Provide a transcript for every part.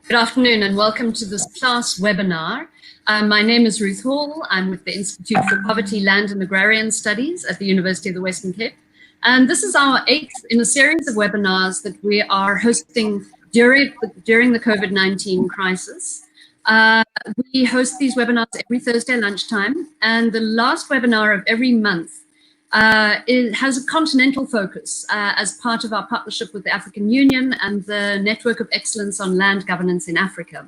Good afternoon and welcome to this class webinar. My name is Ruth Hall. I'm with the Institute for Poverty, Land and Agrarian Studies at the University of the Western Cape. And this is our 8th in a series of webinars that we are hosting during the COVID-19 crisis. We host these webinars every Thursday lunchtime, and the last webinar of every month it has a continental focus as part of our partnership with the African Union and the Network of Excellence on Land Governance in Africa.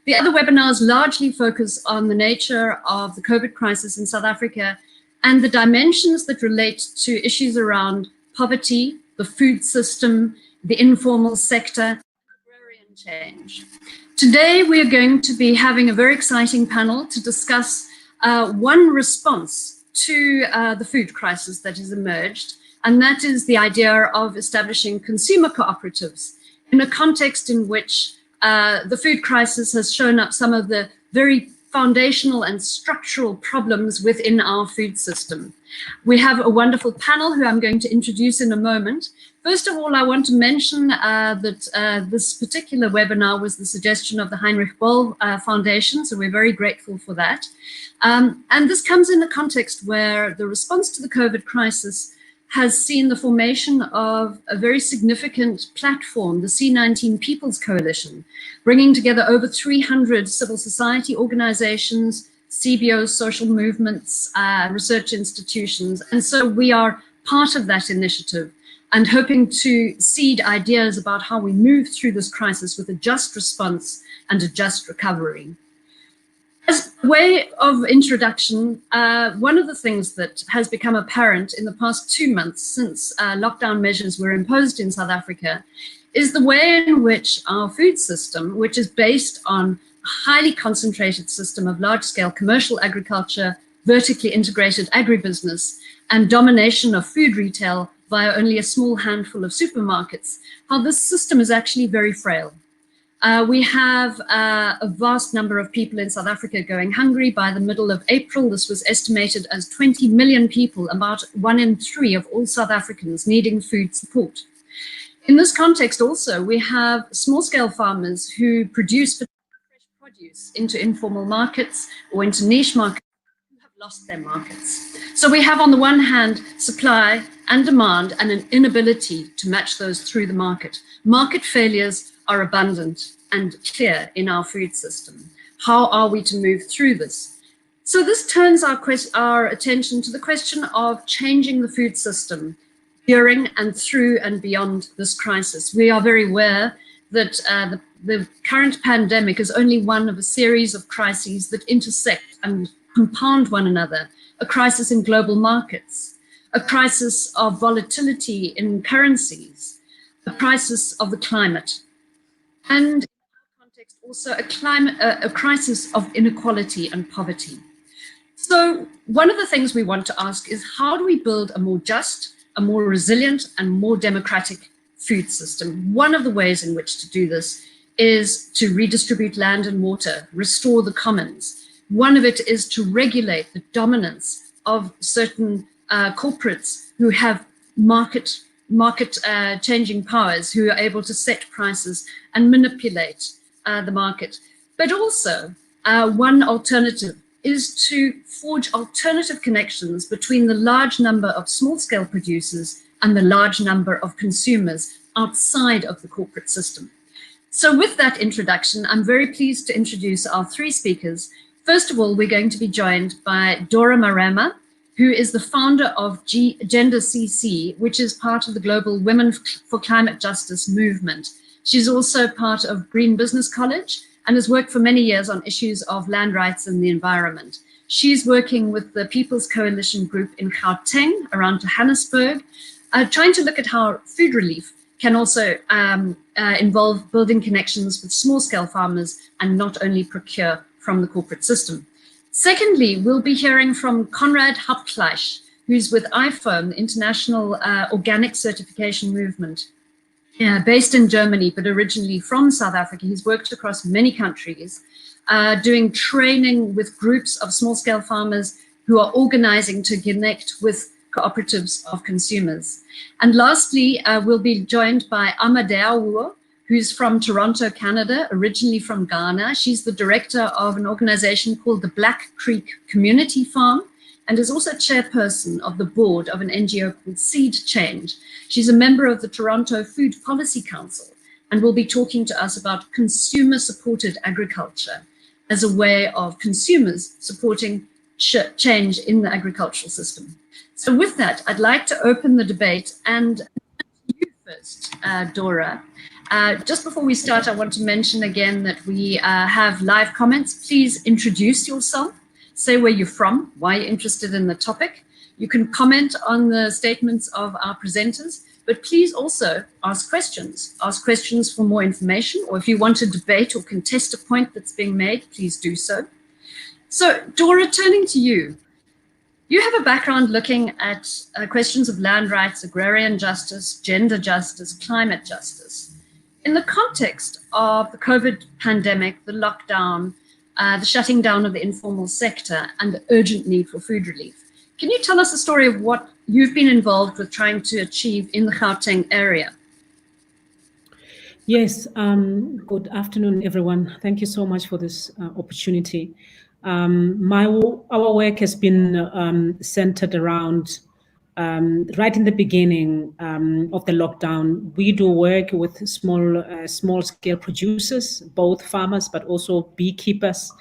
The other webinars largely focus on the nature of the COVID crisis in South Africa and the dimensions that relate to issues around poverty, the food system, the informal sector, agrarian change. Today, we are going to be having a very exciting panel to discuss one response to the food crisis that has emerged, and that is the idea of establishing consumer cooperatives in a context in which the food crisis has shown up some of the very foundational and structural problems within our food system. We have a wonderful panel who I'm going to introduce in a moment. First of all, I want to mention that this particular webinar was the suggestion of the Heinrich Boll Foundation, so we're very grateful for that. And this comes in a context where the response to the COVID crisis has seen the formation of a very significant platform, the C19 People's Coalition, bringing together over 300 civil society organizations, CBOs, social movements, research institutions. And so we are part of that initiative and hoping to seed ideas about how we move through this crisis with a just response and a just recovery. As a way of introduction, one of the things that has become apparent in the past 2 months since lockdown measures were imposed in South Africa is the way in which our food system, which is based on a highly concentrated system of large-scale commercial agriculture, vertically integrated agribusiness, and domination of food retail via only a small handful of supermarkets, how this system is actually very frail. We have a vast number of people in South Africa going hungry. By the middle of April, this was estimated as 20 million people, about 1 in 3 of all South Africans needing food support. In this context also, we have small-scale farmers who produce fresh produce into informal markets or into niche markets who have lost their markets. So we have on the one hand, supply and demand and an inability to match those through the market. Market failures are abundant and clear in our food system. How are we to move through this? So this turns our attention to the question of changing the food system during and through and beyond this crisis. We are very aware that the current pandemic is only one of a series of crises that intersect and compound one another. A crisis in global markets, a crisis of volatility in currencies, a crisis of the climate, and in our context also a crisis of inequality and poverty. So one of the things we want to ask is, how do we build a more just, a more resilient and more democratic food system? One of the ways in which to do this is to redistribute land and water, restore the commons. One of it is to regulate the dominance of certain corporates who have market changing powers, who are able to set prices and manipulate the market. But also, one alternative is to forge alternative connections between the large number of small-scale producers and the large number of consumers outside of the corporate system. So with that introduction, I'm very pleased to introduce our 3 speakers. First of all, we're going to be joined by Dorah Marema, who is the founder of Gender CC, which is part of the global Women for Climate Justice movement. She's also part of Green Business College and has worked for many years on issues of land rights and the environment. She's working with the People's Coalition group in Gauteng around Johannesburg, trying to look at how food relief can also involve building connections with small-scale farmers and not only procure from the corporate system. Secondly, we'll be hearing from Konrad Hauptfleisch, who's with IFOAM, the International Organic Certification Movement, based in Germany, but originally from South Africa. He's worked across many countries, doing training with groups of small-scale farmers who are organizing to connect with cooperatives of consumers. And lastly, we'll be joined by Deawuo, who's from Toronto, Canada, originally from Ghana. She's the director of an organization called the Black Creek Community Farm, and is also chairperson of the board of an NGO called Seed Change. She's a member of the Toronto Food Policy Council and will be talking to us about consumer-supported agriculture as a way of consumers supporting change in the agricultural system. So with that, I'd like to open the debate, and you first, Dorah. Just before we start, I want to mention again that we have live comments. Please introduce yourself. Say where you're from, why you're interested in the topic. You can comment on the statements of our presenters, but please also ask questions. Ask questions for more information, or if you want to debate or contest a point that's being made, please do so. So, Dorah, turning to you. You have a background looking at questions of land rights, agrarian justice, gender justice, climate justice. In the context of the COVID pandemic, the lockdown, the shutting down of the informal sector, and the urgent need for food relief. Can you tell us a story of what you've been involved with trying to achieve in the Gauteng area? Yes, good afternoon, everyone. Thank you so much for this opportunity. Our work has been centered around, right in the beginning of the lockdown, we do work with small-scale producers, both farmers, but also beekeepers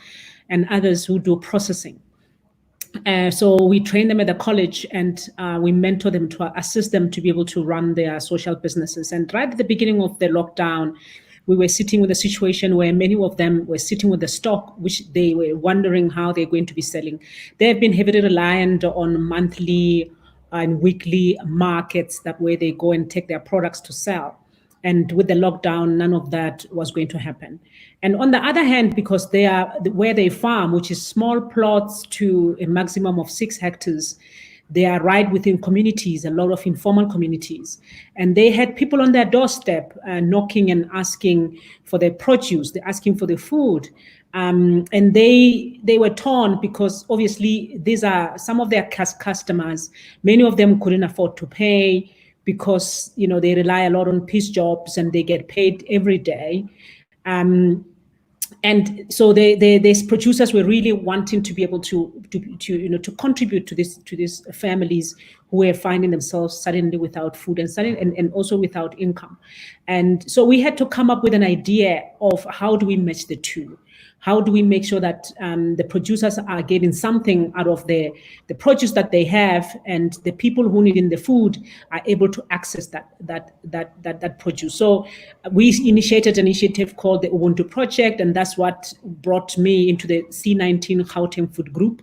and others who do processing. So we train them at the college, and we mentor them to assist them to be able to run their social businesses. And right at the beginning of the lockdown, we were sitting with a situation where many of them were sitting with the stock, which they were wondering how they're going to be selling. They have been heavily reliant on monthly and weekly markets where they go and take their products to sell. And with the lockdown, none of that was going to happen. And on the other hand, because they are where they farm, which is small plots to a maximum of 6 hectares, they are right within communities, a lot of informal communities. And they had people on their doorstep knocking and asking for their produce, they're asking for the food. And they were torn because obviously these are some of their customers. Many of them couldn't afford to pay because they rely a lot on piece jobs and they get paid every day. And so these producers were really wanting to be able to contribute to these families who were finding themselves suddenly without food and also without income. And so we had to come up with an idea of how do we match the two. How do we make sure that the producers are getting something out of the produce that they have, and the people who need in the food are able to access that produce? So we initiated an initiative called the Ubuntu Project, and that's what brought me into the C19 Gauteng Food Group.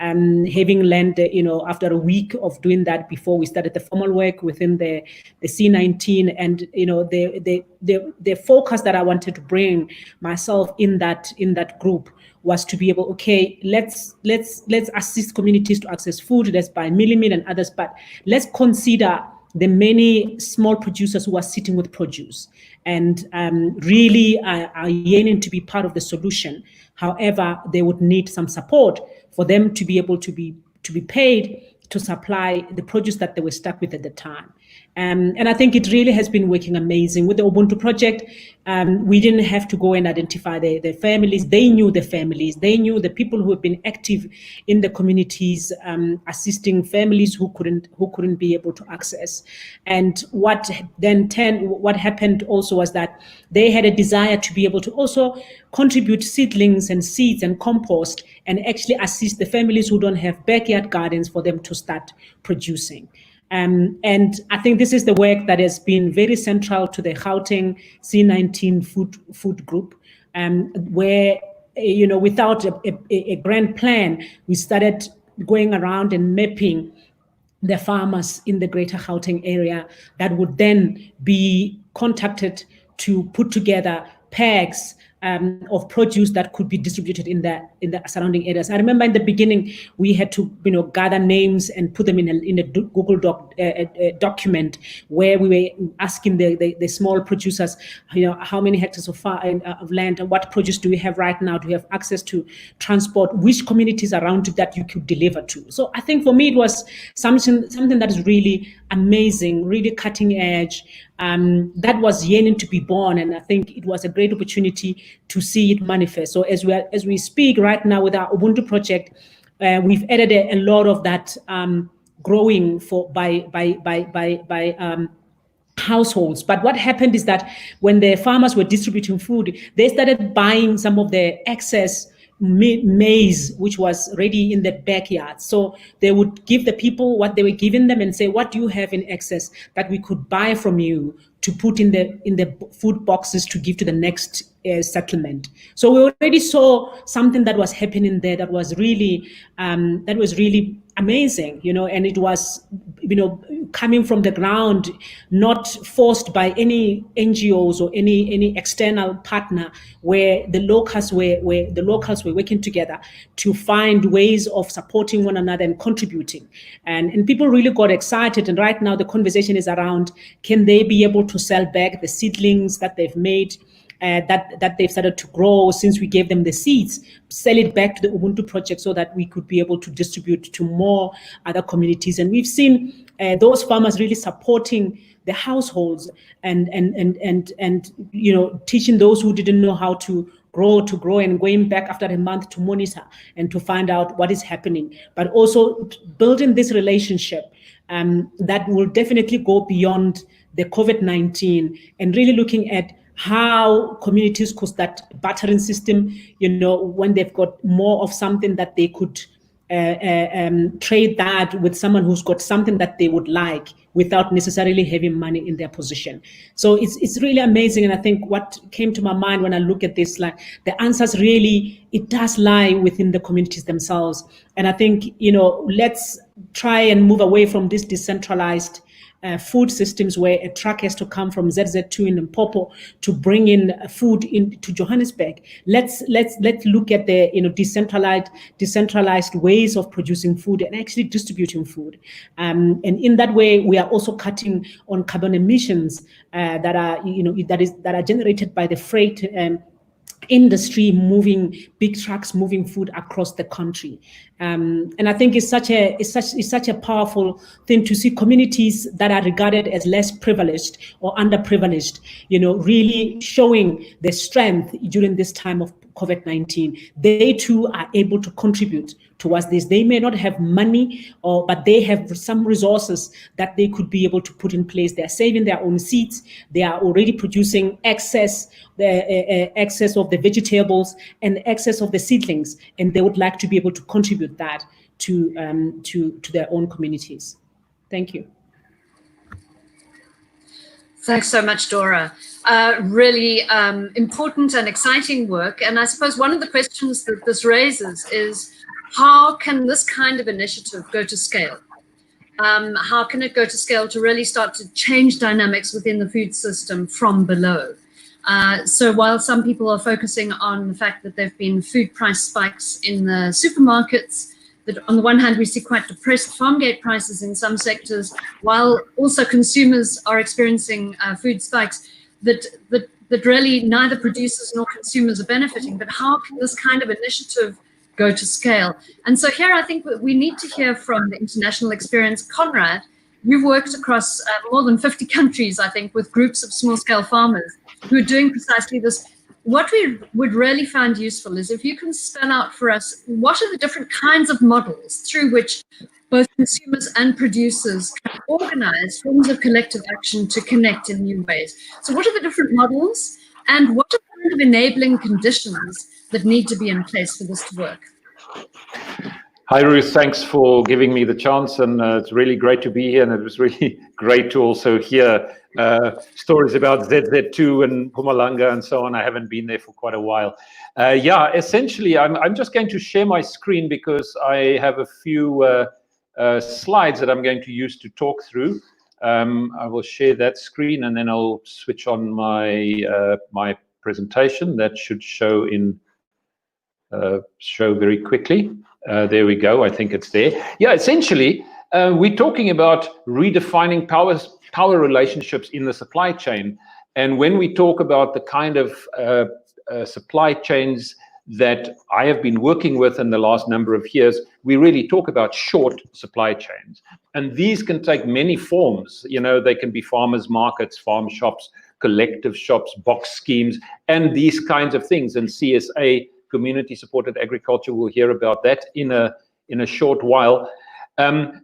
Having learned, after a week of doing that before we started the formal work within the C19, and the focus that I wanted to bring myself in that group was to be able, okay, let's assist communities to access food. Let's buy meal and others, but let's consider the many small producers who are sitting with produce and really are yearning to be part of the solution. However, they would need some support for them to be able to be paid to supply the produce that they were stuck with at the time. And I think it really has been working amazing. With the Ubuntu Project, we didn't have to go and identify the families. They knew the families. They knew the people who have been active in the communities, assisting families who couldn't be able to access. And what happened also was that they had a desire to be able to also contribute seedlings and seeds and compost and actually assist the families who don't have backyard gardens for them to start producing. And I think this is the work that has been very central to the Gauteng C19 food group, where, without a grand plan, we started going around and mapping the farmers in the greater Gauteng area that would then be contacted to put together packs of produce that could be distributed in the surrounding areas. I remember in the beginning we had to gather names and put them in a Google document where we were asking the small producers, how many hectares of land and what produce do we have right now? Do we have access to transport? Which communities around it that you could deliver to? So I think for me it was something that is really amazing, really cutting edge, that was yearning to be born, and I think it was a great opportunity to see it manifest. So as we speak right now with our Ubuntu project, we've added a lot of that growing by households. But what happened is that when the farmers were distributing food, they started buying some of the excess maize, which was ready in the backyard. So they would give the people what they were giving them and say, what do you have in excess that we could buy from you to put in the food boxes to give to the next settlement? So we already saw something that was happening there that was really amazing, and it was, coming from the ground, not forced by any NGOs or any external partner, where the locals were working together to find ways of supporting one another and contributing. And people really got excited. And right now the conversation is around, can they be able to sell back the seedlings that they've made, that they've started to grow since we gave them the seeds, sell it back to the Ubuntu project so that we could be able to distribute to more other communities. And we've seen those farmers really supporting the households and teaching those who didn't know how to grow, and going back after a month to monitor and to find out what is happening, but also building this relationship that will definitely go beyond the COVID-19, and really looking at how communities could start bartering system, when they've got more of something that they could trade that with someone who's got something that they would like without necessarily having money in their position. So it's really amazing. And I think what came to my mind when I look at this, like the answers really, it does lie within the communities themselves. And I think, let's try and move away from this decentralized food systems where a truck has to come from ZZ2 in Limpopo to bring in food into Johannesburg. Let's look at the decentralized ways of producing food and actually distributing food. And in that way, we are also cutting on carbon emissions that are generated by the freight industry, big trucks moving food across the country. And I think it's such a powerful thing to see communities that are regarded as less privileged or underprivileged, really showing their strength during this time of COVID-19. They too are able to contribute towards this. They may not have money, but they have some resources that they could be able to put in place. They're saving their own seeds. They are already producing excess of the vegetables and excess of the seedlings, and they would like to be able to contribute that to their own communities. Thank you. Thanks so much, Dorah. Really important and exciting work. And I suppose one of the questions that this raises is, how can this kind of initiative go to scale? How can it go to scale to really start to change dynamics within the food system from below? So while some people are focusing on the fact that there have been food price spikes in the supermarkets, that on the one hand, we see quite depressed farm gate prices in some sectors, while also consumers are experiencing food spikes that really neither producers nor consumers are benefiting. But how can this kind of initiative go to scale? And so here I think we need to hear from the international experience. Konrad, you've worked across more than 50 countries, I think, with groups of small-scale farmers who are doing precisely this. What we would really find useful is if you can spell out for us, what are the different kinds of models through which both consumers and producers can organize forms of collective action to connect in new ways? So what are the different models, and what are the kind of enabling conditions that need to be in place for this to work? Hi, Ruth. Thanks for giving me the chance, and it's really great to be here, and it was really great to also hear stories about ZZ2 and Mpumalanga and so on. I haven't been there for quite a while. Yeah, essentially, I'm just going to share my screen because I have a few slides that I'm going to use to talk through. I will share that screen, and then I'll switch on my my presentation. That should show very quickly. There we go. I think it's there. Yeah, essentially, we're talking about redefining power relationships in the supply chain. And when we talk about the kind of supply chains that I have been working with in the last number of years, we really talk about short supply chains. And these can take many forms. You know, they can be farmers markets, farm shops, collective shops, box schemes, and these kinds of things. And CSA, community supported agriculture, we'll hear about that in a short while.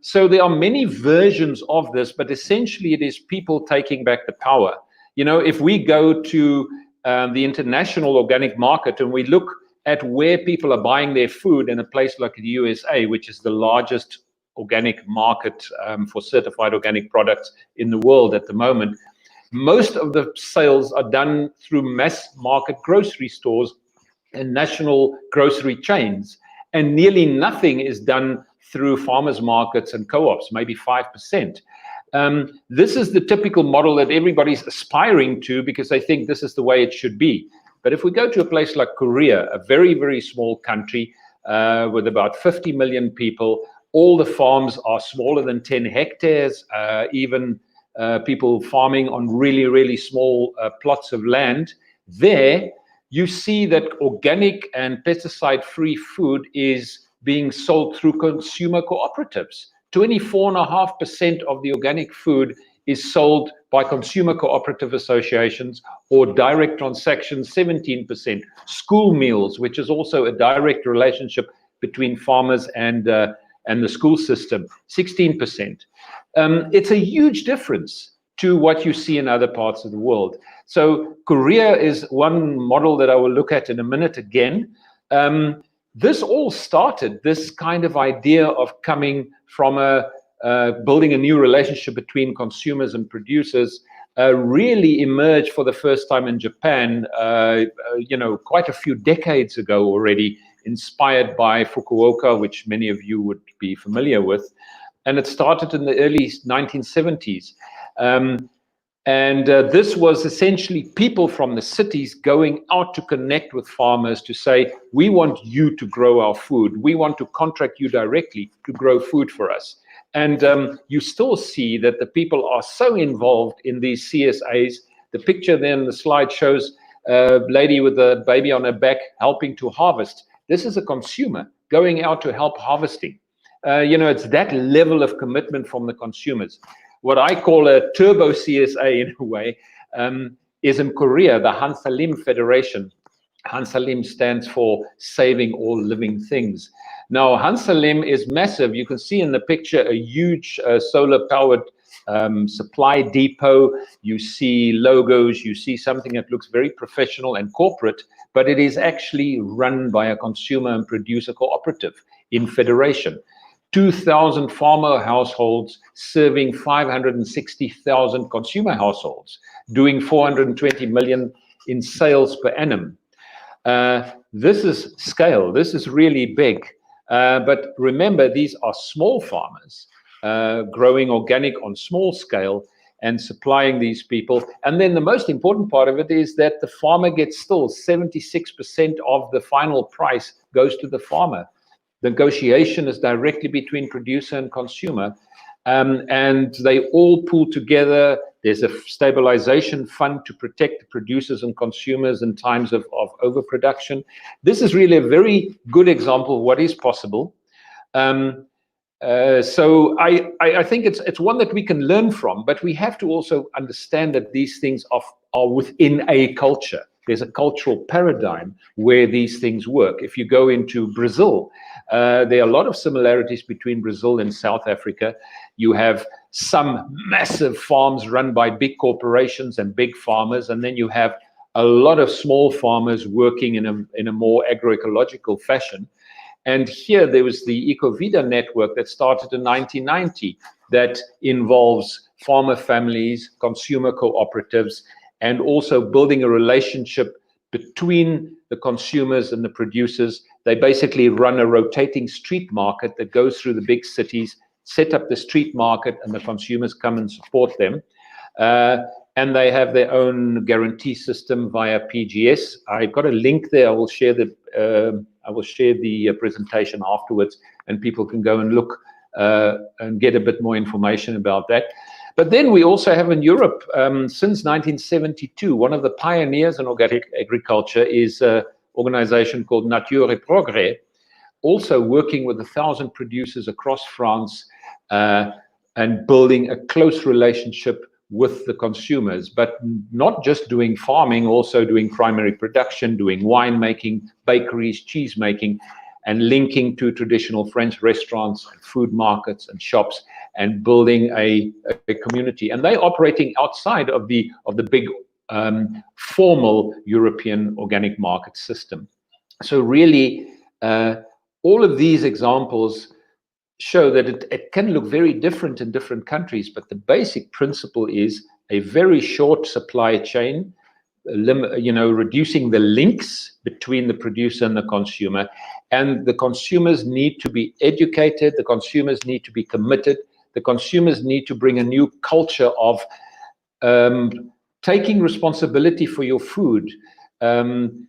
So there are many versions of this, but essentially it is people taking back the power. You know, if we go to the international organic market and we look at where people are buying their food in a place like the USA, which is the largest organic market for certified organic products in the world at the moment, most of the sales are done through mass market grocery stores and national grocery chains, and nearly nothing is done through farmers markets and co-ops, maybe 5%. This is the typical model that everybody's aspiring to because they think this is the way it should be. But if we go to a place like Korea, a very, very small country with about 50 million people, all the farms are smaller than 10 hectares, even people farming on really, really small plots of land. There, you see that organic and pesticide-free food is being sold through consumer cooperatives. 24.5% of the organic food is sold by consumer cooperative associations or direct transactions, 17%. School meals, which is also a direct relationship between farmers and the school system, 16%. It's a huge difference to what you see in other parts of the world. So Korea is one model that I will look at in a minute again. This all started, this kind of idea of coming from building a new relationship between consumers and producers really emerged for the first time in Japan, you know, quite a few decades ago already, inspired by Fukuoka, which many of you would be familiar with. And it started in the early 1970s. This was essentially people from the cities going out to connect with farmers to say, we want you to grow our food. We want to contract you directly to grow food for us. And you still see that the people are so involved in these CSAs. The picture there in the slide shows a lady with a baby on her back helping to harvest. This is a consumer going out to help harvesting. You know, it's that level of commitment from the consumers. What I call a turbo CSA in a way is in Korea, the Hansalim Federation. Hansalim stands for Saving All Living Things. Now, Hansalim is massive. You can see in the picture a huge solar-powered supply depot. You see logos. You see something that looks very professional and corporate, but it is actually run by a consumer and producer cooperative in federation. 2,000 farmer households serving 560,000 consumer households, doing 420 million in sales per annum. This is scale. This is really big. But remember, these are small farmers growing organic on small scale and supplying these people. And then the most important part of it is that the farmer gets still 76% of the final price goes to the farmer. The negotiation is directly between producer and consumer, and they all pool together. There's a stabilization fund to protect the producers and consumers in times of overproduction. This is really a very good example of what is possible. So I think it's one that we can learn from, but we have to also understand that these things are within a culture. There's a cultural paradigm where these things work. If you go into Brazil, there are a lot of similarities between Brazil and South Africa. You have some massive farms run by big corporations and big farmers, and then you have a lot of small farmers working in a more agroecological fashion. And here there was the Ecovida network that started in 1990 that involves farmer families, consumer cooperatives, and also building a relationship between the consumers and the producers. They basically run a rotating street market that goes through the big cities, set up the street market, and the consumers come and support them. And they have their own guarantee system via PGS. I've got a link there. I will share the presentation afterwards, and people can go and look and get a bit more information about that. But then we also have in Europe, since 1972, one of the pioneers in organic agriculture is organization called Nature et Progrès, also working with 1,000 producers across France and building a close relationship with the consumers, but not just doing farming, also doing primary production, doing winemaking, bakeries, cheese making, and linking to traditional French restaurants, and food markets and shops, and building a community. And they're operating outside of the big formal European organic market system. So really, all of these examples show that it can look very different in different countries, but the basic principle is a very short supply chain, reducing the links between the producer and the consumer. And the consumers need to be educated, the consumers need to be committed, the consumers need to bring a new culture of taking responsibility for your food, having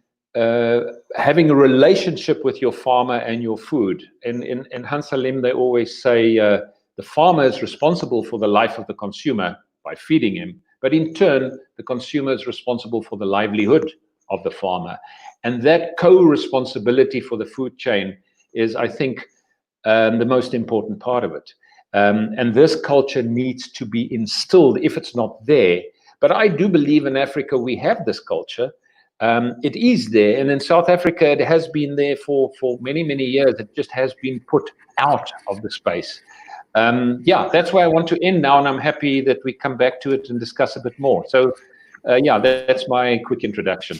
a relationship with your farmer and your food. In Hansalim, they always say the farmer is responsible for the life of the consumer by feeding him, but in turn, the consumer is responsible for the livelihood of the farmer. And that co-responsibility for the food chain is, I think, the most important part of it. And this culture needs to be instilled if it's not there. But I do believe in Africa we have this culture. It is there, and in South Africa it has been there for many, many years. It just has been put out of the space. Yeah, that's where I want to end now, and I'm happy that we come back to it and discuss a bit more. So yeah, that's my quick introduction.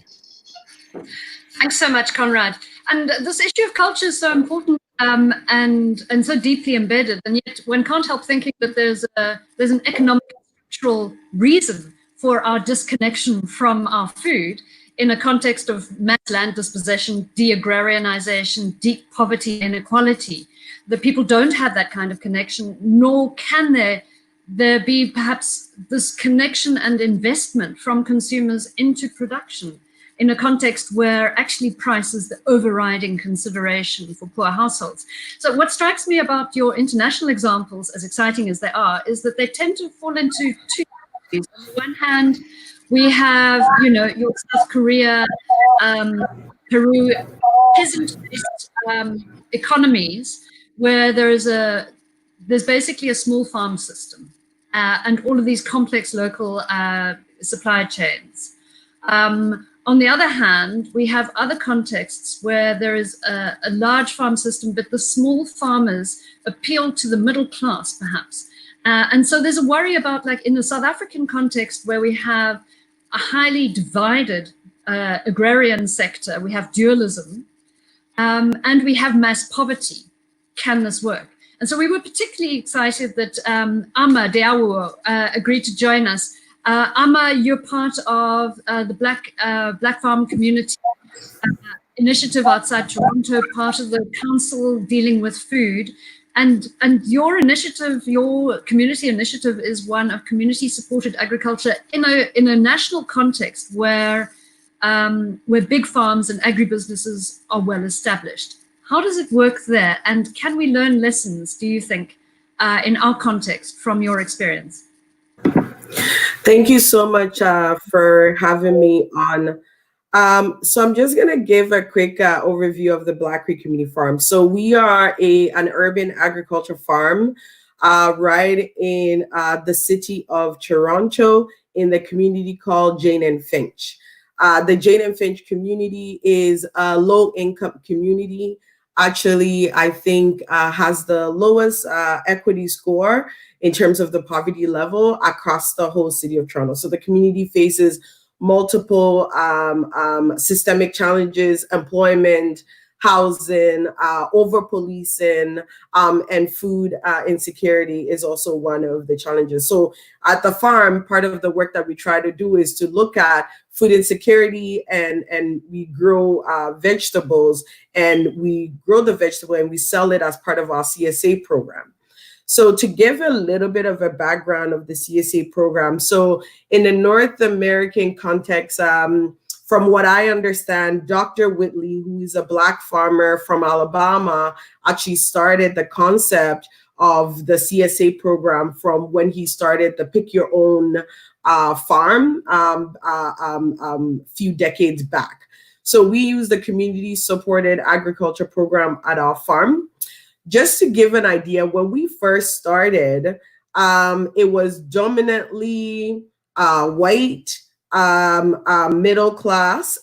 Thanks so much, Konrad. And this issue of culture is so important and so deeply embedded, and yet one can't help thinking that there's an economic and structural reason for our disconnection from our food in a context of mass land dispossession, de-agrarianization, deep poverty, inequality. The people don't have that kind of connection, nor can there be perhaps this connection and investment from consumers into production in a context where actually price is the overriding consideration for poor households. So what strikes me about your international examples, as exciting as they are, is that they tend to fall into two categories. On the one hand, we have, your South Korea, Peru, peasant-based economies where there's basically a small farm system and all of these complex local supply chains. On the other hand, we have other contexts where there is a large farm system, but the small farmers appeal to the middle class, perhaps. And so there's a worry about, like in the South African context, where we have a highly divided agrarian sector, we have dualism, and we have mass poverty. Can this work? And so we were particularly excited that Deawuo agreed to join us. Amma, you're part of the Black Farm Community Initiative outside Toronto, part of the council dealing with food. And your initiative, your community initiative, is one of community-supported agriculture in a national context where big farms and agribusinesses are well established. How does it work there? And can we learn lessons, do you think, in our context from your experience? Thank you so much for having me on. So I'm just going to give a quick overview of the Black Creek Community Farm. So we are an urban agriculture farm right in the city of Toronto in the community called Jane and Finch. The Jane and Finch community is a low-income community. Actually, I think has the lowest equity score in terms of the poverty level across the whole city of Toronto. So the community faces multiple systemic challenges: employment, housing, over-policing, and food insecurity is also one of the challenges. So at the farm, part of the work that we try to do is to look at food insecurity, and we grow vegetables, and we grow the vegetable and we sell it as part of our CSA program. So to give a little bit of a background of the CSA program, so in the North American context, from what I understand, Dr. Whitley, who is a Black farmer from Alabama, actually started the concept of the CSA program from when he started the Pick Your Own farm few decades back. So we use the community supported agriculture program at our farm. Just to give an idea, when we first started, it was dominantly white, middle class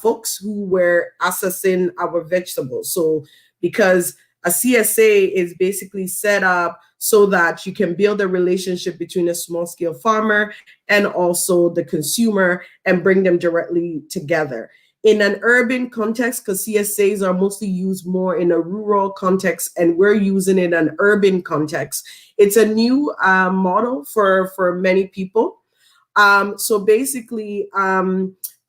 folks who were accessing our vegetables. So because a CSA is basically set up so that you can build a relationship between a small scale farmer and also the consumer and bring them directly together. In an urban context, because CSAs are mostly used more in a rural context, and we're using it in an urban context, it's a new model for many people. So basically,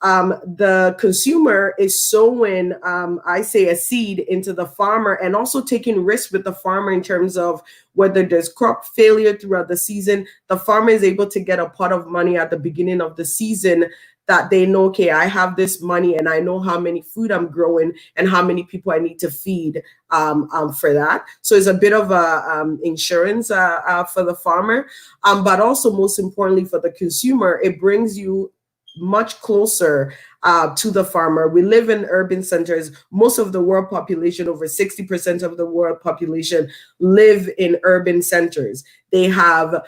the consumer is sowing, I say, a seed into the farmer, and also taking risks with the farmer in terms of whether there's crop failure throughout the season. The farmer is able to get a pot of money at the beginning of the season that they know, okay, I have this money and I know how many food I'm growing and how many people I need to feed for that. So it's a bit of a insurance for the farmer, but also most importantly for the consumer, it brings you much closer to the farmer. We live in urban centers. Most of the world population, over 60% of the world population, live in urban centers. They have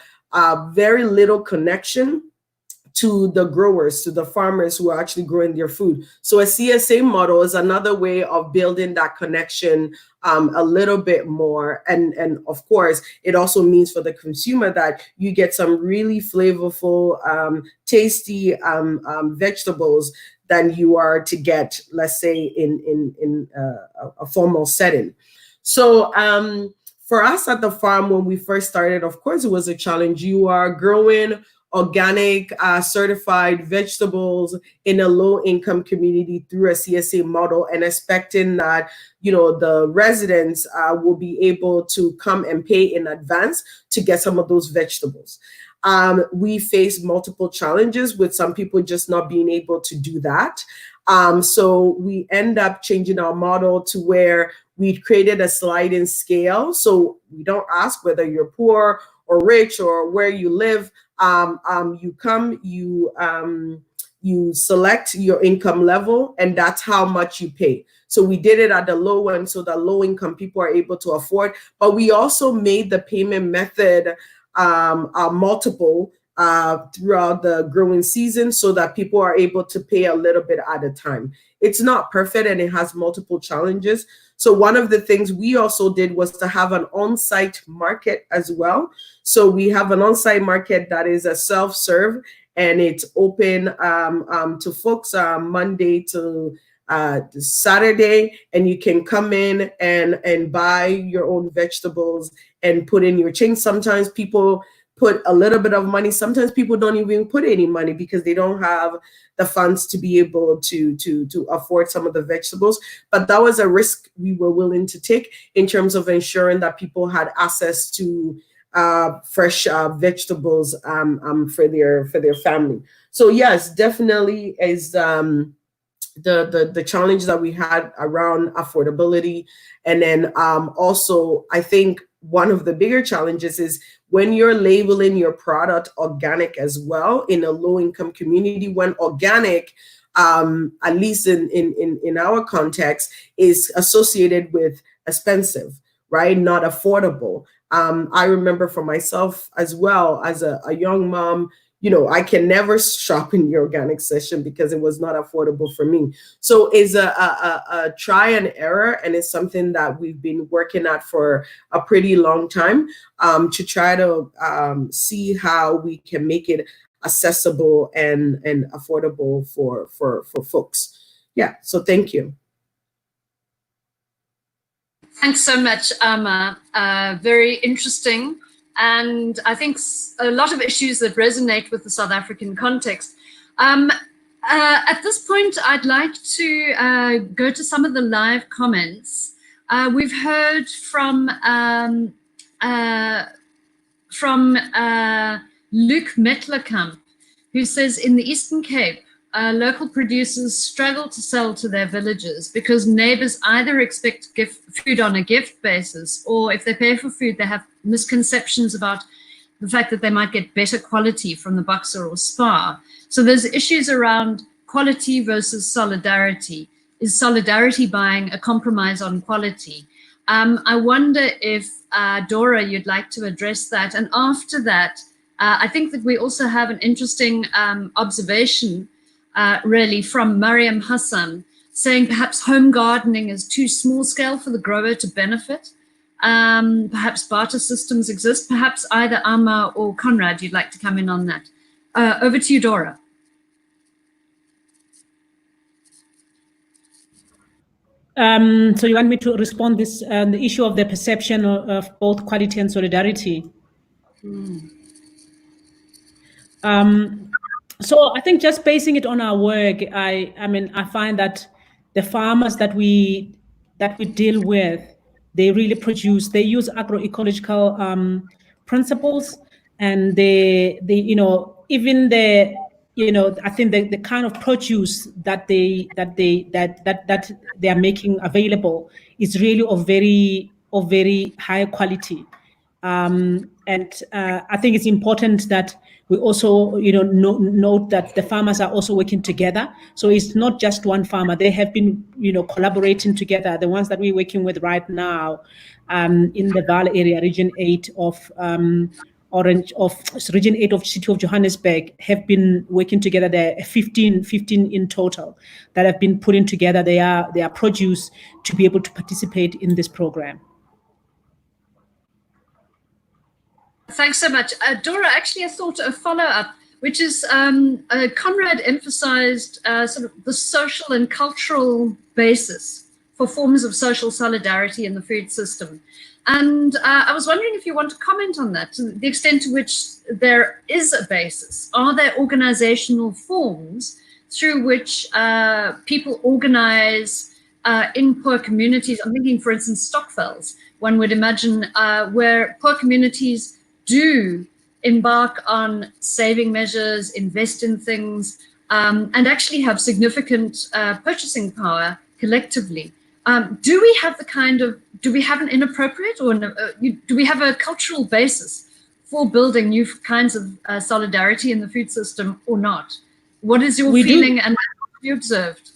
very little connection to the growers, to the farmers who are actually growing their food. So a CSA model is another way of building that connection a little bit more. And of course, it also means for the consumer that you get some really flavorful, tasty vegetables than you are to get, let's say, in a formal setting. So for us at the farm, when we first started, of course, it was a challenge. You are growing organic, certified vegetables in a low-income community through a CSA model, and expecting that, you know, the residents will be able to come and pay in advance to get some of those vegetables. We face multiple challenges with some people just not being able to do that. So we end up changing our model to where we created a sliding scale. So we don't ask whether you're poor or rich or where you live. You come, you select your income level, and that's how much you pay. So we did it at the low end so that low income people are able to afford, but we also made the payment method multiple throughout the growing season so that people are able to pay a little bit at a time. It's not perfect and it has multiple challenges. So one of the things we also did was to have an on-site market as well. So we have an on-site market that is a self-serve, and it's open to folks Monday to Saturday, and you can come in and buy your own vegetables and put in your change. Sometimes people put a little bit of money. Sometimes people don't even put any money because they don't have the funds to be able to afford some of the vegetables. But that was a risk we were willing to take in terms of ensuring that people had access to fresh vegetables for their family. So yes, definitely is the challenge that we had around affordability. And then also, I think one of the bigger challenges is when you're labeling your product organic as well in a low-income community, when organic, at least in our context, is associated with expensive, right? Not affordable. I remember for myself as well, as a young mom, you know, I can never shop in the organic section because it was not affordable for me. So it's a try and error, and it's something that we've been working at for a pretty long time to try to see how we can make it accessible and affordable for folks. Yeah, so thank you. Thanks so much, Ama. Very interesting. And I think a lot of issues that resonate with the South African context. At this point, I'd like to go to some of the live comments. We've heard from Luke Metlerkamp, who says, in the Eastern Cape, local producers struggle to sell to their villages because neighbors either expect food on a gift basis, or if they pay for food, they have misconceptions about the fact that they might get better quality from the Boxer or Spar. So there's issues around quality versus solidarity. Is solidarity buying a compromise on quality? I wonder if, Dorah, you'd like to address that. And after that, I think that we also have an interesting observation, really, from Mariam Hassan, saying perhaps home gardening is too small scale for the grower to benefit. Perhaps barter systems exist. Perhaps either Amma or Konrad, you'd like to come in on that. Over to you, Dorah. So you want me to respond this the issue of the perception of both quality and solidarity? So I think just basing it on our work, I mean, I find that the farmers that we deal with, they really produce. They use agroecological principles, and they even I think the kind of produce that they are making available is really of very high quality. And I think it's important that we also, note that the farmers are also working together. So it's not just one farmer. They have been, collaborating together. The ones that we're working with right now, in the Vaal area, Region 8 of Region 8 of City of Johannesburg, have been working together. There are 15 in total that have been putting together their produce to be able to participate in this program. Thanks so much. Dorah, actually, I thought a follow-up, which is Konrad emphasized sort of the social and cultural basis for forms of social solidarity in the food system. And I was wondering if you want to comment on that, to the extent to which there is a basis. Are there organizational forms through which people organize in poor communities? I'm thinking, for instance, Stokvels. One would imagine where poor communities do embark on saving measures, invest in things, and actually have significant purchasing power collectively. Do we have an inappropriate or do we have a cultural basis for building new kinds of solidarity in the food system or not? What is your feeling and what have you observed?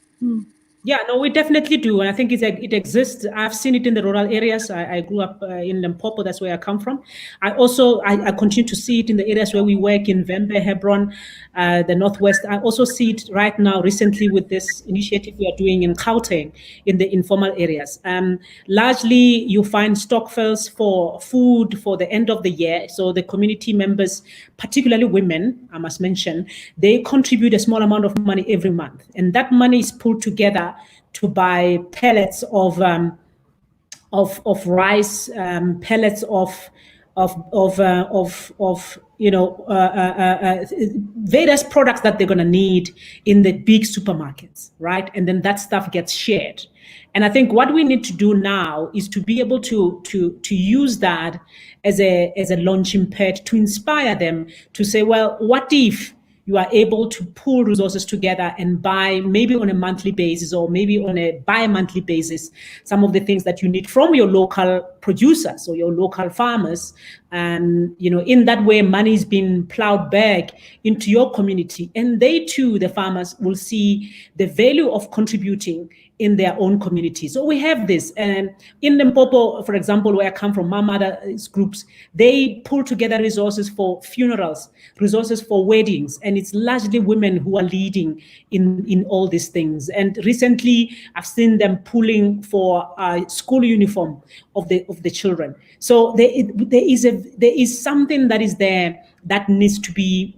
Yeah, no, we definitely do. And I think it exists. I've seen it in the rural areas. I grew up in Limpopo. That's where I come from. I continue to see it in the areas where we work in Vembe, Hebron, the Northwest. I also see it right now recently with this initiative we are doing in Gauteng, in the informal areas. Largely, you find Stokvels for food for the end of the year. So the community members, particularly women, I must mention, they contribute a small amount of money every month. And that money is pulled together to buy pellets of rice, pellets of various products that they're going to need in the big supermarkets, right? And then that stuff gets shared. And I think what we need to do now is to be able to use that as a launching pad to inspire them to say, well, what if you are able to pool resources together and buy, maybe on a monthly basis or maybe on a bi-monthly basis, some of the things that you need from your local producers or your local farmers. And, in that way, money is being plowed back into your community. And they too, the farmers, will see the value of contributing in their own community. So we have this. And in Limpopo, for example, where I come from, my mother's groups, they pull together resources for funerals, resources for weddings, and it's largely women who are leading in all these things. And recently, I've seen them pulling for school uniform of the children. So there is something that is there that needs to be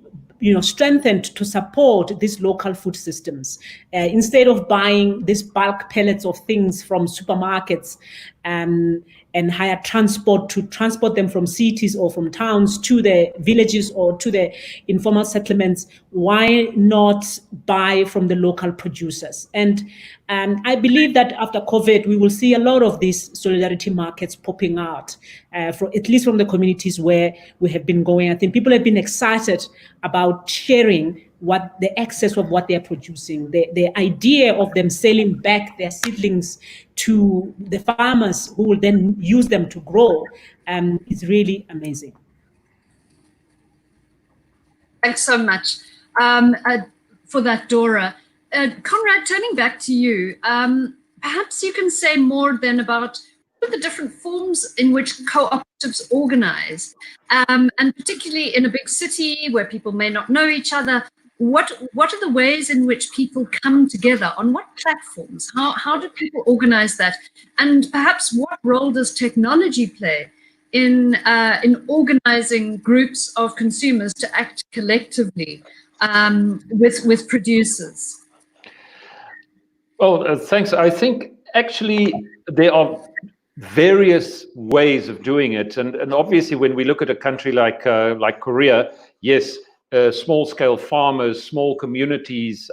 strengthened to support these local food systems. Instead of buying these bulk pellets of things from supermarkets and hire transport to transport them from cities or from towns to the villages or to the informal settlements, why not buy from the local producers? And I believe that after COVID, we will see a lot of these solidarity markets popping out, at least from the communities where we have been going. I think people have been excited about sharing what the excess of what they're producing. The idea of them selling back their seedlings to the farmers who will then use them to grow is really amazing. Thanks so much for that, Dorah. Konrad, turning back to you, perhaps you can say more then about the different forms in which cooperatives organize, and particularly in a big city where people may not know each other. What are the ways in which people come together? On what platforms? How do people organize that? And perhaps what role does technology play in organizing groups of consumers to act collectively with producers? Well, thanks. I think actually there are various ways of doing it, and obviously when we look at a country like Korea, yes, small-scale farmers, small communities,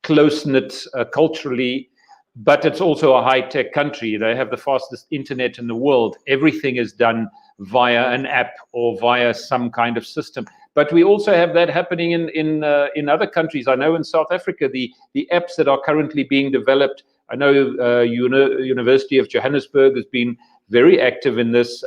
close-knit culturally, but it's also a high-tech country. They have the fastest internet in the world. Everything is done via an app or via some kind of system. But we also have that happening in other countries. I know in South Africa, the apps that are currently being developed, I know University of Johannesburg has been very active in this,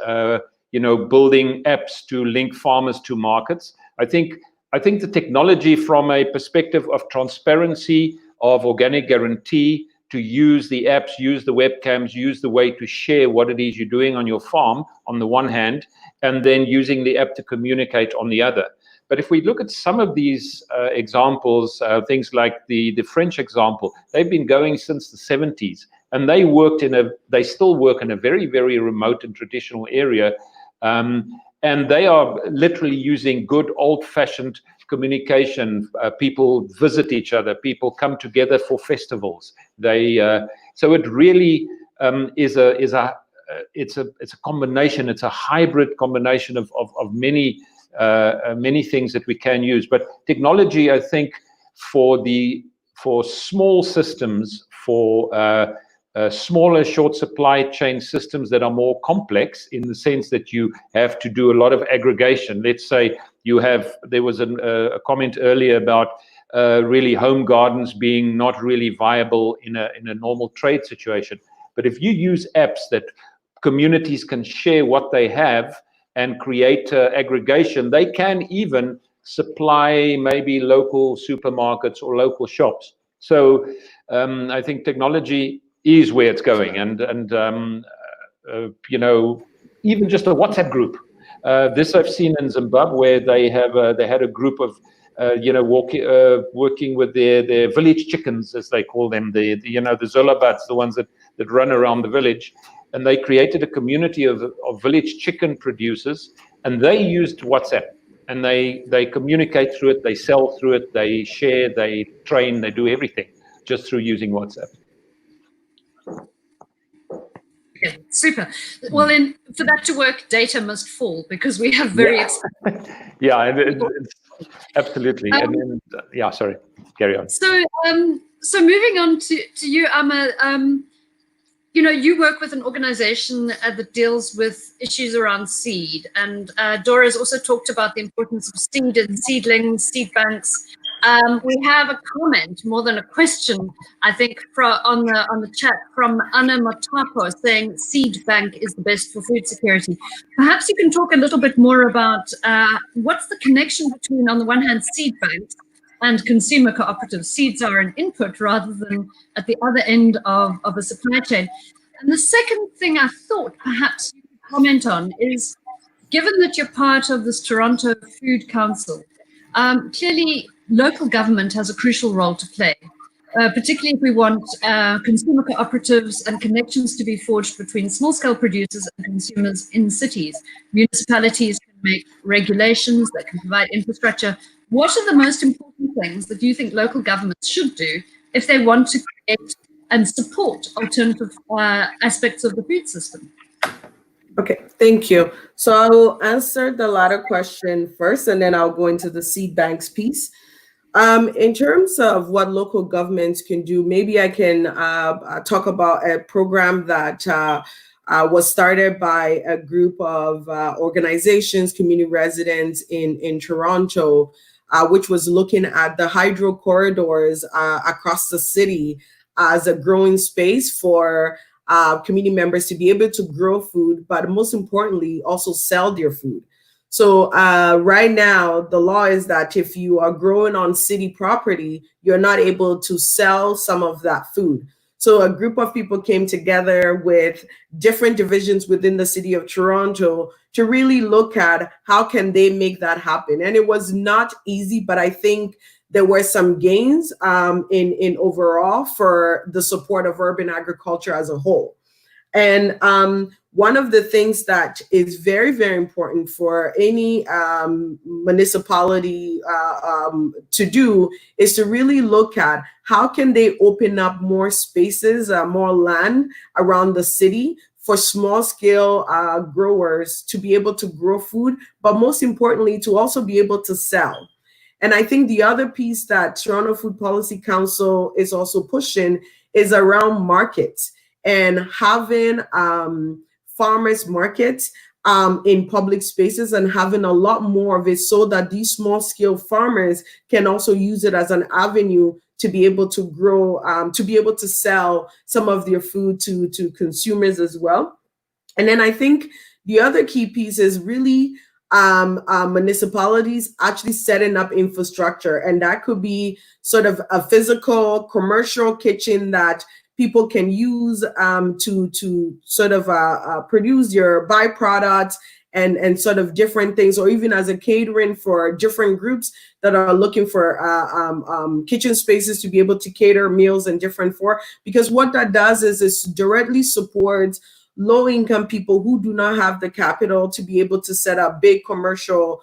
building apps to link farmers to markets. I think the technology from a perspective of transparency, of organic guarantee, to use the apps, use the webcams, use the way to share what it is you're doing on your farm on the one hand, and then using the app to communicate on the other. But if we look at some of these examples, things like the French example, they've been going since the 70s, and they still work in a very, very remote and traditional area. And they are literally using good old-fashioned communication. People visit each other. People come together for festivals. So it really is a combination. It's a hybrid combination of many things that we can use. But technology, I think, for small systems, for smaller short supply chain systems that are more complex in the sense that you have to do a lot of aggregation. Let's say there was a comment earlier about really home gardens being not really viable in a normal trade situation. But if you use apps that communities can share what they have and create aggregation, they can even supply maybe local supermarkets or local shops. So I think technology is where it's going, and even just a WhatsApp group. This I've seen in Zimbabwe. They had a group of working with their village chickens, as they call them, the Zolabats, the ones that run around the village, and they created a community of village chicken producers, and they used WhatsApp, and they communicate through it, they sell through it, they share, they train, they do everything just through using WhatsApp. Okay, super. Well, then for that to work, data must fall because we have very yeah, absolutely. Sorry, carry on. So moving on to you, Amma. You work with an organization that deals with issues around seed, and Dorah has also talked about the importance of seed and seedlings, seed banks. We have a comment, more than a question, I think, on the chat from Anna Matapo saying seed bank is the best for food security. Perhaps you can talk a little bit more about what's the connection between, on the one hand, seed banks and consumer cooperatives. Seeds are an input rather than at the other end of a supply chain. And the second thing I thought perhaps you could comment on is, given that you're part of this Toronto Food Council, clearly local government has a crucial role to play, particularly if we want consumer cooperatives and connections to be forged between small-scale producers and consumers in cities. Municipalities can make regulations that can provide infrastructure. What are the most important things that you think local governments should do if they want to create and support alternative aspects of the food system? Okay, thank you. So I will answer the latter question first, and then I'll go into the seed banks piece. In terms of what local governments can do, maybe I can talk about a program that was started by a group of organizations, community residents in Toronto, which was looking at the hydro corridors across the city as a growing space for community members to be able to grow food, but most importantly, also sell their food. So right now, the law is that if you are growing on city property, you're not able to sell some of that food. So a group of people came together with different divisions within the city of Toronto to really look at how can they make that happen. And it was not easy, but I think there were some gains in overall for the support of urban agriculture as a whole. And one of the things that is very, very important for any municipality to do is to really look at how can they open up more spaces, more land around the city for small scale growers to be able to grow food, but most importantly, to also be able to sell. And I think the other piece that Toronto Food Policy Council is also pushing is around markets and having farmers markets in public spaces and having a lot more of it so that these small scale farmers can also use it as an avenue to be able to grow, to be able to sell some of their food to consumers as well. And then I think the other key piece is really municipalities actually setting up infrastructure, and that could be sort of a physical commercial kitchen that people can use to sort of produce your byproducts and sort of different things, or even as a catering for different groups that are looking for kitchen spaces to be able to cater meals and different for, because what that does is it directly supports low-income people who do not have the capital to be able to set up big commercial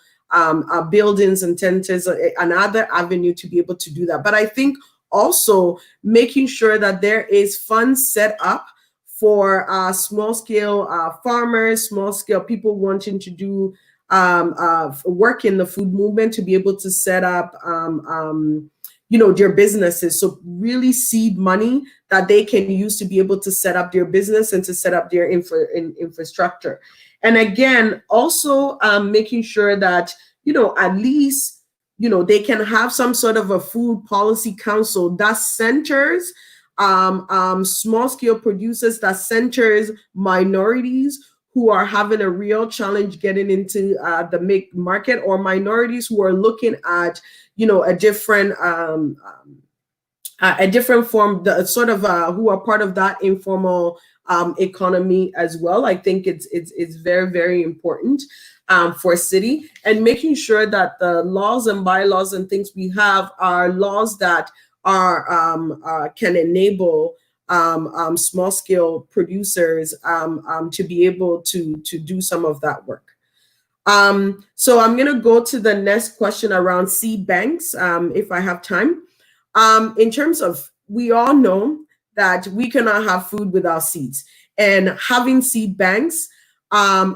buildings and tents, another avenue to be able to do that. But I think also making sure that there is funds set up for small-scale farmers, small-scale people wanting to do work in the food movement to be able to set up their businesses. So really seed money that they can use to be able to set up their business and to set up their infrastructure. And again, also making sure that, at least, they can have some sort of a food policy council that centers small scale producers, that centers minorities who are having a real challenge getting into the market, or minorities who are looking at, a different form, the sort of who are part of that informal economy as well. I think it's very, very important for a city, and making sure that the laws and bylaws and things we have are laws that are can enable small scale producers to be able to do some of that work. So I'm going to go to the next question around seed banks, if I have time. In terms of, we all know that we cannot have food without seeds, and having seed banks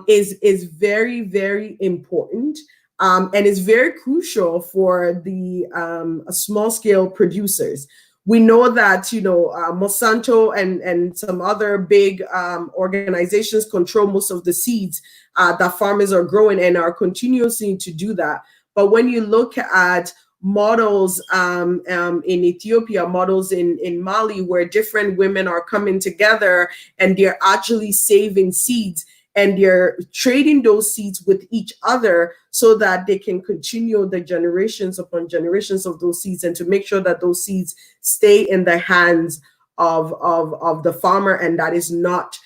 is very, very important, and is very crucial for the small scale producers. We know that, Monsanto and some other big organizations control most of the seeds that farmers are growing and are continuously to do that. But when you look at models in Ethiopia, models in Mali, where different women are coming together and they're actually saving seeds, and they're trading those seeds with each other so that they can continue the generations upon generations of those seeds, and to make sure that those seeds stay in the hands of the farmer and that is not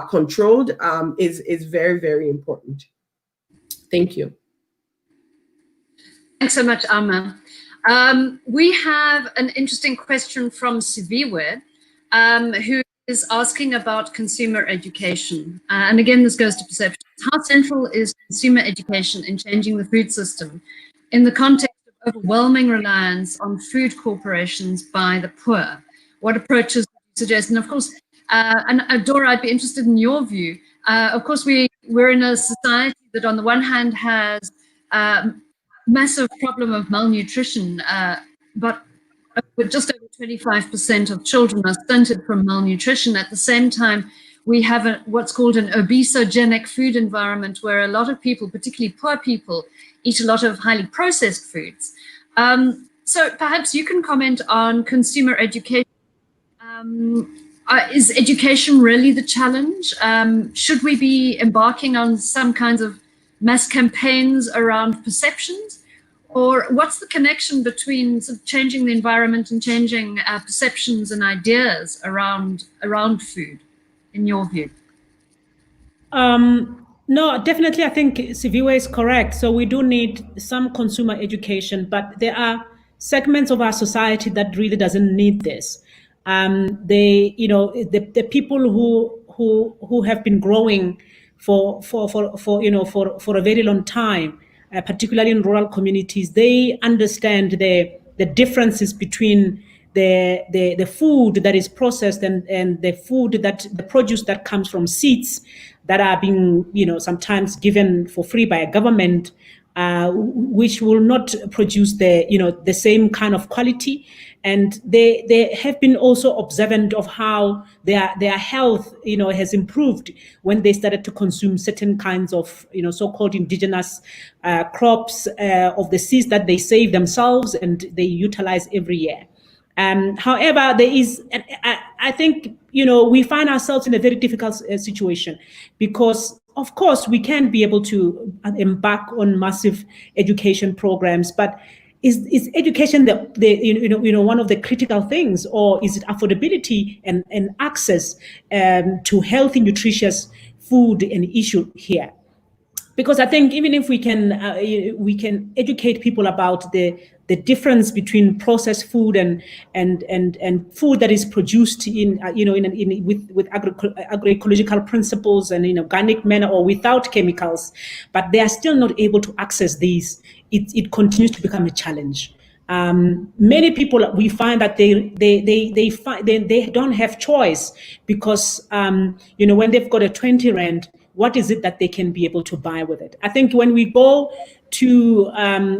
controlled, is very, very important. Thank you. Thanks so much, Alma. We have an interesting question from Siviwe, who is asking about consumer education. And again, this goes to perception. How central is consumer education in changing the food system in the context of overwhelming reliance on food corporations by the poor? What approaches do you suggest? And of course, Dorah, I'd be interested in your view. Of course, we're in a society that on the one hand has massive problem of malnutrition, but with just over 25% of children are stunted from malnutrition. At the same time, we have what's called an obesogenic food environment, where a lot of people, particularly poor people, eat a lot of highly processed foods. So perhaps you can comment on consumer education. Is education really the challenge? Should we be embarking on some kinds of mass campaigns around perceptions? Or what's the connection between sort of changing the environment and changing perceptions and ideas around food, in your view? No, definitely, I think Siviwe is correct. So we do need some consumer education, but there are segments of our society that really doesn't need this. The people who have been growing for a very long time, particularly in rural communities, they understand the differences between the food that is processed and the produce that comes from seeds that are being, sometimes given for free by a government, which will not produce the same kind of quality. And they have been also observant of how their health, has improved when they started to consume certain kinds of, so-called indigenous crops of the seeds that they save themselves and they utilize every year. However, there is, I think, we find ourselves in a very difficult situation because, of course, we can be able to embark on massive education programs, but is education one of the critical things, or is it affordability and access to healthy, nutritious food an issue here? Because I think even if we can educate people about the difference between processed food and food that is produced in with agroecological principles and in organic manner or without chemicals, but they are still not able to access these, it continues to become a challenge. Many people, we find that they don't have choice because when they've got a 20 rand, what is it that they can be able to buy with it? I think when we go to,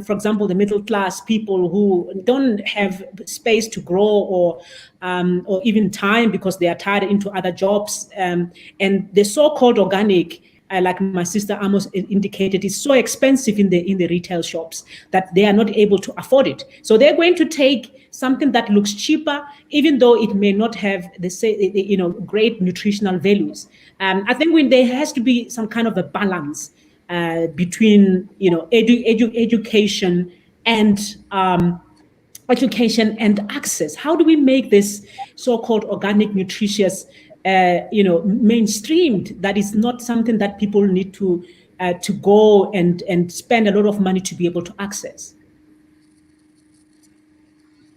for example, the middle class people who don't have space to grow or even time because they are tied into other jobs, and the so-called organic, like my sister Amos indicated, is so expensive in the retail shops that they are not able to afford it. So they're going to take something that looks cheaper, even though it may not have great nutritional values. I think there has to be some kind of a balance between education and access. How do we make this so-called organic, nutritious, mainstreamed? That is not something that people need to go and spend a lot of money to be able to access.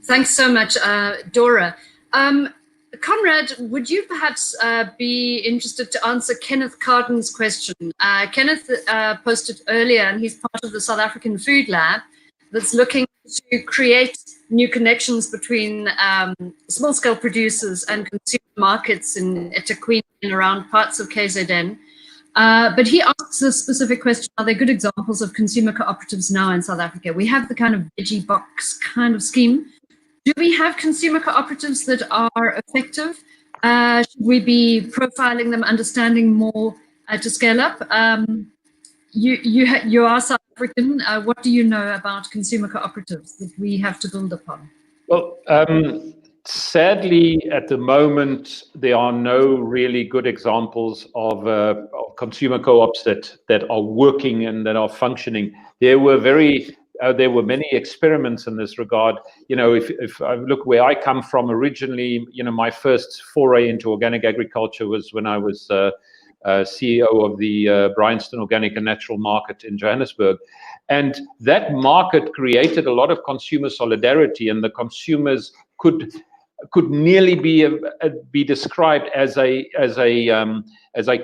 Thanks so much, Dorah. Konrad, would you perhaps be interested to answer Kenneth Carden's question? Kenneth posted earlier, and he's part of the South African Food Lab that's looking to create new connections between small-scale producers and consumer markets in eThekwini and around parts of KZN. But he asks a specific question: are there good examples of consumer cooperatives now in South Africa? We have the kind of veggie box kind of scheme. Do we have consumer cooperatives that are effective? Should we be profiling them, understanding more to scale up? You are South African. What do you know about consumer cooperatives that we have to build upon? Well, sadly, at the moment, there are no really good examples of consumer co-ops that are working and that are functioning. There were many experiments in this regard. If I look where I come from originally, my first foray into organic agriculture was when I was CEO of the Bryanston Organic and Natural Market in Johannesburg. And that market created a lot of consumer solidarity, and the consumers could nearly be described as a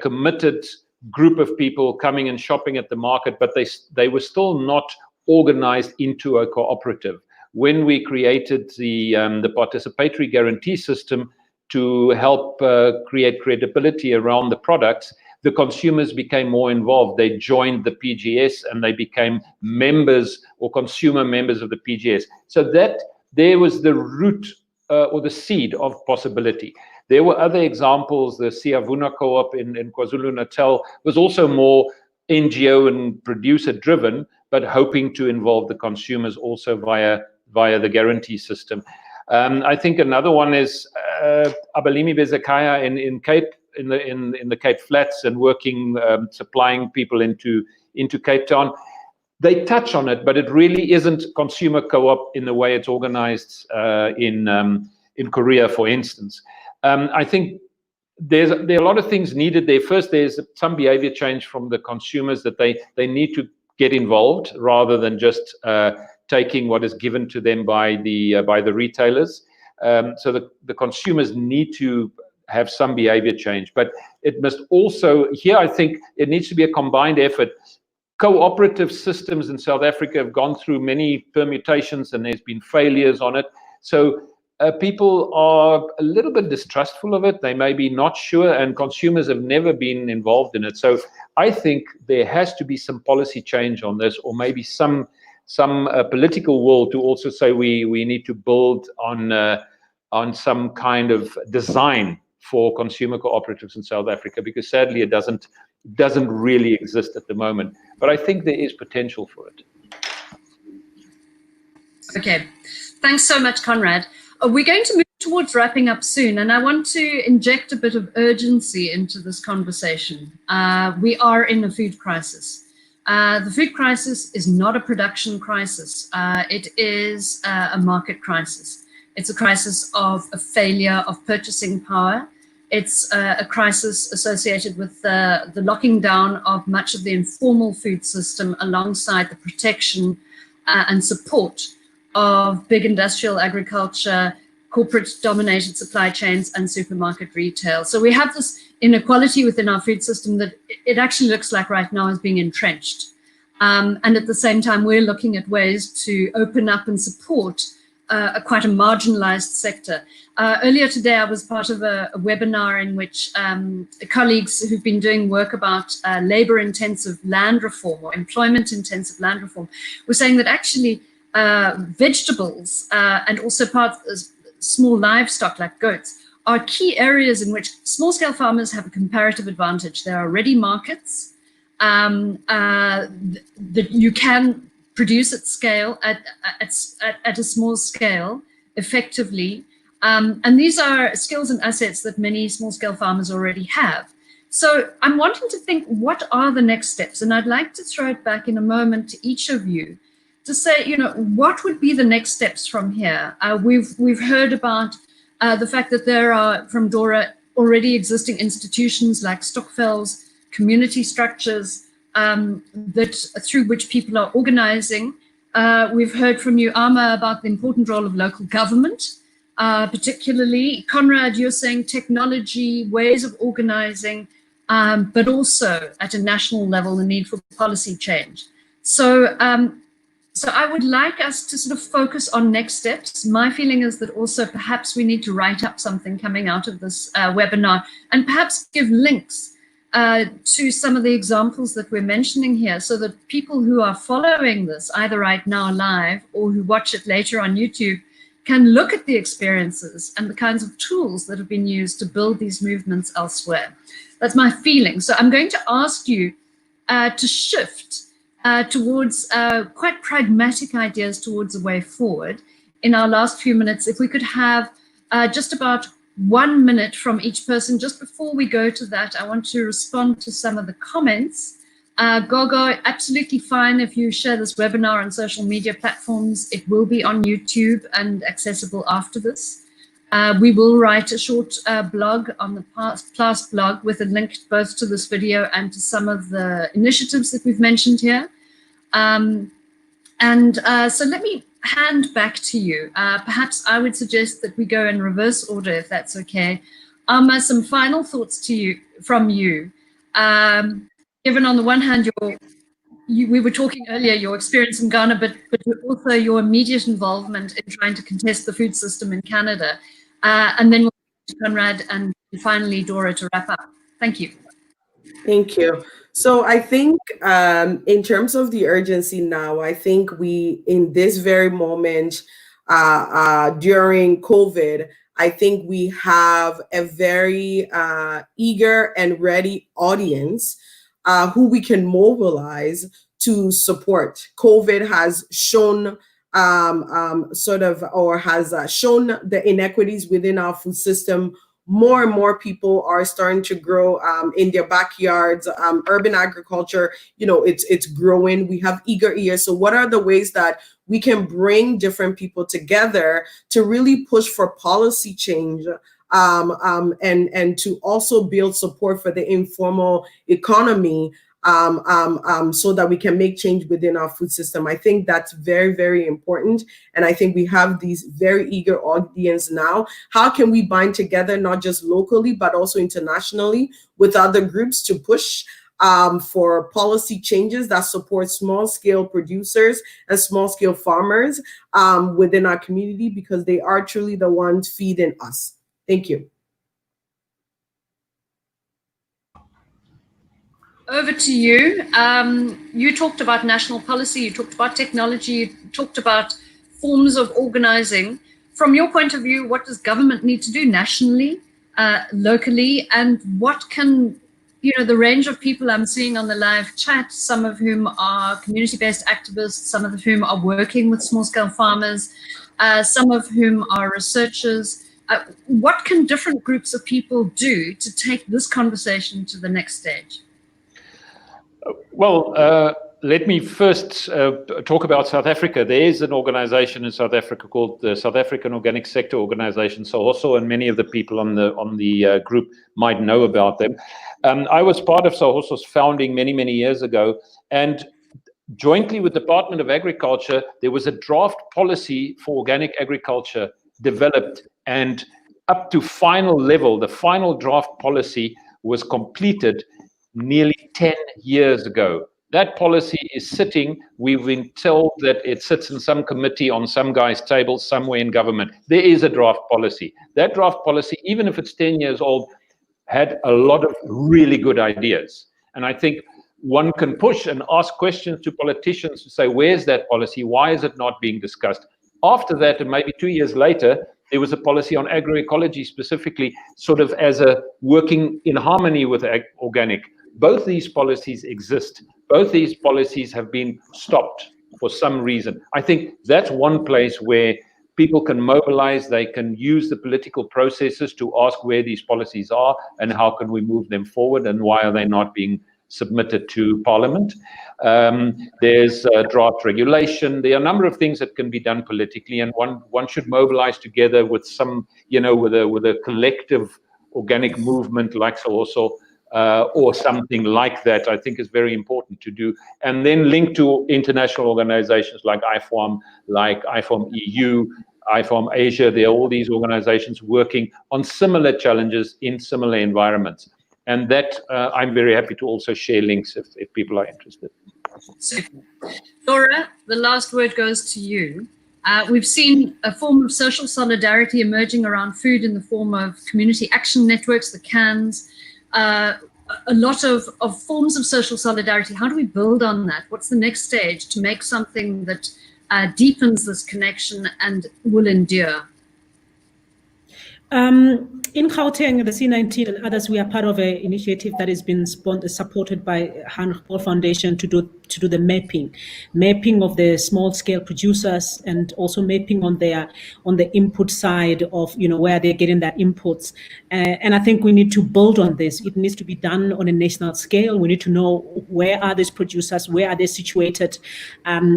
committed group of people coming and shopping at the market, but they were still not organized into a cooperative. When we created the participatory guarantee system to help create credibility around the products, the consumers became more involved. They joined the PGS and they became members or consumer members of the PGS. So that there was the root or the seed of possibility. There were other examples. The Siavuna co-op in KwaZulu-Natal was also more NGO and producer driven, but hoping to involve the consumers also via the guarantee system. I think another one is Abalimi Bezekaya in Cape, in the Cape Flats, and working supplying people into into Cape Town. They touch on it, but it really isn't consumer co-op in the way it's organized in Korea, for instance. I think there are a lot of things needed there. First, there's some behavior change from the consumers, that they need to get involved rather than just taking what is given to them by the retailers. So the consumers need to have some behavior change, but it must also, here I think it needs to be a combined effort. Cooperative systems in South Africa have gone through many permutations and there's been failures on it. So people are a little bit distrustful of it. They may be not sure, and consumers have never been involved in it. So I think there has to be some policy change on this, or maybe some political will to also say we need to build on some kind of design for consumer cooperatives in South Africa, because sadly it doesn't really exist at the moment. But I think there is potential for it. Okay, thanks so much, Konrad. We're going to move towards wrapping up soon, and I want to inject a bit of urgency into this conversation. We are in a food crisis. The food crisis is not a production crisis. It is a market crisis. It's a crisis of a failure of purchasing power. It's a crisis associated with the locking down of much of the informal food system, alongside the protection and support of big industrial agriculture, corporate-dominated supply chains, and supermarket retail. So we have this inequality within our food system that it actually looks like right now is being entrenched. And at the same time, we're looking at ways to open up and support quite a marginalized sector. Earlier today, I was part of a webinar in which colleagues who've been doing work about labor-intensive land reform or employment-intensive land reform were saying that actually vegetables and also small livestock like goats are key areas in which small-scale farmers have a comparative advantage. There are ready markets that you can produce at scale, at a small scale, effectively. And these are skills and assets that many small-scale farmers already have. So I'm wanting to think, what are the next steps? And I'd like to throw it back in a moment to each of you to say, what would be the next steps from here? We've heard about the fact that there are, from Dorah, already existing institutions like stokvels, community structures, through which people are organizing. We've heard from you, Ama, about the important role of local government, particularly. Konrad, you're saying technology, ways of organizing, but also at a national level, the need for policy change. So I would like us to sort of focus on next steps. My feeling is that also perhaps we need to write up something coming out of this webinar, and perhaps give links to some of the examples that we're mentioning here, so that people who are following this, either right now live or who watch it later on YouTube, can look at the experiences and the kinds of tools that have been used to build these movements elsewhere. That's my feeling. So I'm going to ask you to shift towards quite pragmatic ideas towards a way forward. In our last few minutes, if we could have just about 1 minute from each person. Just before we go to that, I want to respond to some of the comments. Gogo, absolutely fine if you share this webinar on social media platforms. It will be on YouTube and accessible after this. We will write a short blog on the PLAS blog with a link both to this video and to some of the initiatives that we've mentioned here. So let me hand back to you. Perhaps I would suggest that we go in reverse order, if that's okay. Alma, some final thoughts from you. Given on the one hand, we were talking earlier, your experience in Ghana, but also your immediate involvement in trying to contest the food system in Canada. And then we'll go to Konrad and finally Dorah to wrap up. Thank you. Thank you. So I think in terms of the urgency now, I think we, in this very moment during COVID, I think we have a very eager and ready audience who we can mobilize to support. COVID has shown shown the inequities within our food system more and more people are starting to grow in their backyards. Urban agriculture, it's growing. We have eager ears. So what are the ways that we can bring different people together to really push for policy change, and to also build support for the informal economy, so that we can make change within our food system? I think that's very, very important. And I think we have these very eager audience now. How can we bind together, not just locally, but also internationally with other groups to push for policy changes that support small-scale producers and small-scale farmers within our community, because they are truly the ones feeding us. Thank you. Over to you. You talked about national policy, you talked about technology, you talked about forms of organizing. From your point of view, what does government need to do nationally, locally, and what can, the range of people I'm seeing on the live chat, some of whom are community-based activists, some of whom are working with small-scale farmers, some of whom are researchers. What can different groups of people do to take this conversation to the next stage? Well, let me first talk about South Africa. There is an organization in South Africa called the South African Organic Sector Organization, SAHOSO, and many of the people on the group might know about them. I was part of SAHOSO's founding many, many years ago, and jointly with the Department of Agriculture, there was a draft policy for organic agriculture developed, and up to final level, the final draft policy was completed nearly 10 years ago. That policy is sitting, we've been told that it sits in some committee on some guy's table somewhere in government. There is a draft policy. That draft policy, even if it's 10 years old, had a lot of really good ideas. And I think one can push and ask questions to politicians to say, where's that policy? Why is it not being discussed? After that, and maybe 2 years later, there was a policy on agroecology specifically, sort of as a working in harmony with organic. Both these policies exist. Both these policies have been stopped for some reason. I think that's one place where people can mobilize, they can use the political processes to ask where these policies are and how can we move them forward and why are they not being submitted to Parliament. There's draft regulation. There are a number of things that can be done politically, and one should mobilize together with some, with a collective organic movement like SAHOSO, or something like that. I think is very important to do, and then link to international organizations like IFOAM, like IFOAM EU, IFOAM Asia. There are all these organizations working on similar challenges in similar environments. And that I'm very happy to also share links if people are interested. Super. Dorah, the last word goes to you. We've seen a form of social solidarity emerging around food in the form of community action networks, the CANs, a lot of forms of social solidarity. How do we build on that? What's the next stage to make something that deepens this connection and will endure? In Gauteng, the C19 and others, we are part of an initiative that has been supported by Heinrich Böll Foundation to do the mapping of the small-scale producers, and also mapping on the input side of where they're getting their inputs. And I think we need to build on this. It needs to be done on a national scale. We need to know where are these producers, where are they situated,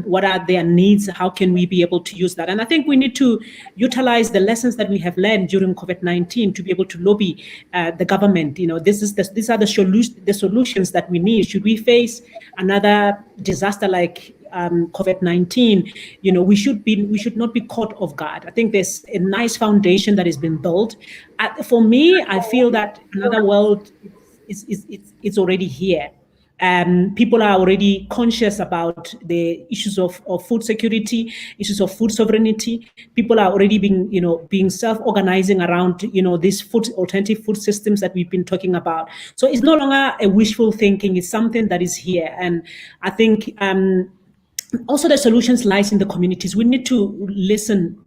what are their needs, how can we be able to use that. And I think we need to utilize the lessons that we have learned during COVID-19 to be able to lobby the government. These are the solutions that we need. Should we face another disaster like COVID-19, we should not be caught off guard. I think there's a nice foundation that has been built. For me, I feel that another world is already here. People are already conscious about the issues of food security, issues of food sovereignty. People are already being self-organizing around, these alternative food systems that we've been talking about. So it's no longer a wishful thinking. It's something that is here. And I think also the solutions lies in the communities. We need to listen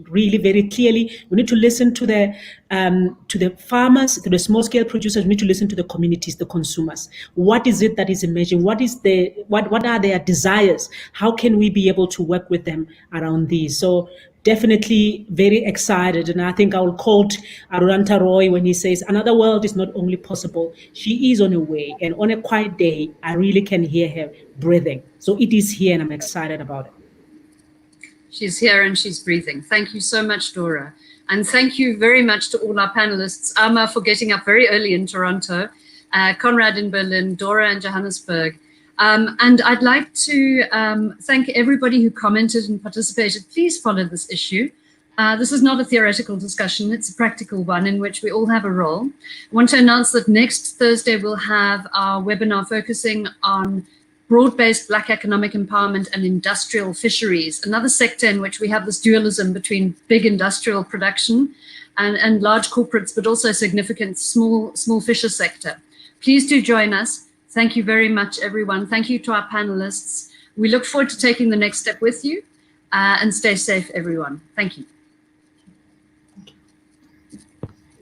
really very clearly. We need to listen to the farmers, to the small scale producers. We need to listen to the communities, the consumers. What is it that is emerging? What are their desires? How can we be able to work with them around these? So definitely very excited. And I think I will quote Arulanta Roy when he says, another world is not only possible, she is on her way. And on a quiet day, I really can hear her breathing. So it is here and I'm excited about it. She's here and she's breathing. Thank you so much, Dorah. And thank you very much to all our panelists. Alma for getting up very early in Toronto, Konrad in Berlin, Dorah in Johannesburg. And I'd like to thank everybody who commented and participated. Please follow this issue. This is not a theoretical discussion, it's a practical one in which we all have a role. I want to announce that next Thursday we'll have our webinar focusing on broad-based Black economic empowerment and industrial fisheries, another sector in which we have this dualism between big industrial production and large corporates, but also significant small fisher sector. Please do join us. Thank you very much, everyone. Thank you to our panelists. We look forward to taking the next step with you and stay safe, everyone. Thank you.